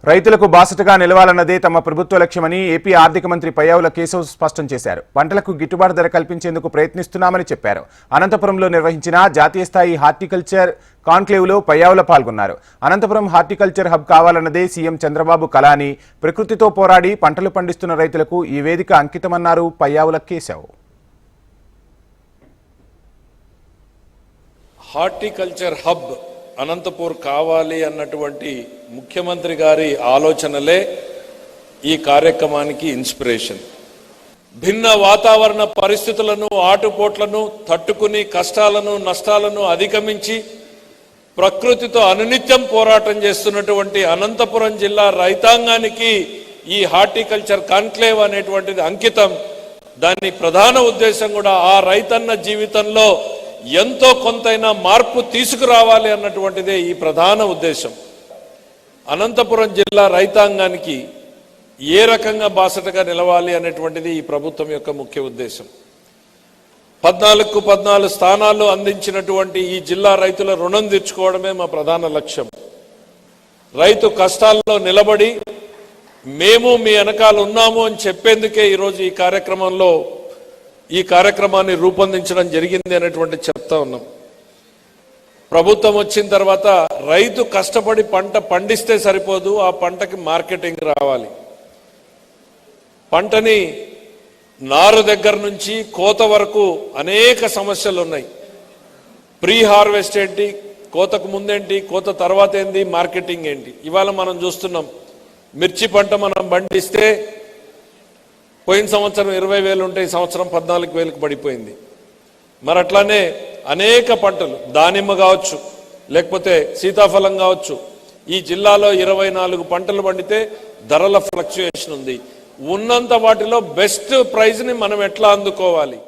రైతులకు బాసటగా నిలవాలన్నదే తమ ప్రభుత్వ లక్ష్యమని ఏపీ ఆర్థిక మంత్రి పయ్యావుల కేశవ్ స్పష్టం చేశారు. పంటలకు గిట్టుబాటు ధర కల్పించేందుకు ప్రయత్నిస్తున్నామని చెప్పారు. అనంతపురంలో నిర్వహించిన జాతీయ స్థాయి హార్టికల్చర్ కాన్క్లేవ్లో పయ్యావుల పాల్గొన్నారు. అనంతపురం హార్టికల్చర్ హబ్ కావాలన్నదే సీఎం చంద్రబాబు కల అని, ప్రకృతితో పోరాడి పంటలు పండిస్తున్న రైతులకు ఈ వేదిక అంకితమన్నారు పయ్యావుల కేశవ్. హార్టికల్చర్ హబ్ అనంతపూర్ కావాలి అన్నటువంటి ముఖ్యమంత్రి గారి ఆలోచనలే ఈ కార్యక్రమానికి ఇన్స్పిరేషన్. భిన్న వాతావరణ పరిస్థితులను, ఆటుపోట్లను తట్టుకుని కష్టాలను, నష్టాలను అధిగమించి ప్రకృతితో అనునిత్యం పోరాటం చేస్తున్నటువంటి అనంతపురం జిల్లా రైతాంగానికి ఈ హార్టికల్చర్ కాన్క్లేవ్ అనేటువంటిది అంకితం. దాని ప్రధాన ఉద్దేశం కూడా ఆ రైతన్న జీవితంలో ఎంతో కొంతైనా మార్పు తీసుకురావాలి అన్నటువంటిదే ఈ ప్రధాన ఉద్దేశం. అనంతపురం జిల్లా రైతాంగానికి ఏ రకంగా బాసటగా నిలవాలి అనేటువంటిది ఈ ప్రభుత్వం యొక్క ముఖ్య ఉద్దేశం. 14కు 14 స్థానాలు అందించినటువంటి ఈ జిల్లా రైతుల రుణం తీర్చుకోవడమే మా ప్రధాన లక్ష్యం. రైతు కష్టాల్లో నిలబడి మేము మీ వెనకాల ఉన్నాము అని చెప్పేందుకే ఈరోజు ఈ కార్యక్రమాన్ని రూపొందించడం జరిగింది అనేటువంటి చెప్తా ఉన్నాం. ప్రభుత్వం వచ్చిన తర్వాత రైతు కష్టపడి పంట పండిస్తే సరిపోదు, ఆ పంటకి మార్కెటింగ్ రావాలి. పంటని నారు దగ్గర నుంచి కోత వరకు అనేక సమస్యలు ఉన్నాయి. ప్రీ హార్వెస్ట్ ఏంటి, కోతకు ముందేంటి, కోత తర్వాత ఏంటి, మార్కెటింగ్ ఏంటి. ఇవాళ మనం చూస్తున్నాం, మిర్చి పంట మనం పండిస్తే పోయిన సంవత్సరం 20,000 ఉంటే ఈ సంవత్సరం 14,000కు పడిపోయింది. మరి అట్లానే అనేక పంటలు, దానిమ్మ కావచ్చు, లేకపోతే సీతాఫలం కావచ్చు, ఈ జిల్లాలో 24 పంటలు పండితే ధరల ఫ్లక్చుయేషన్ ఉంది. ఉన్నంత వాటిలో బెస్ట్ ప్రైజ్ని మనం ఎట్లా అందుకోవాలి.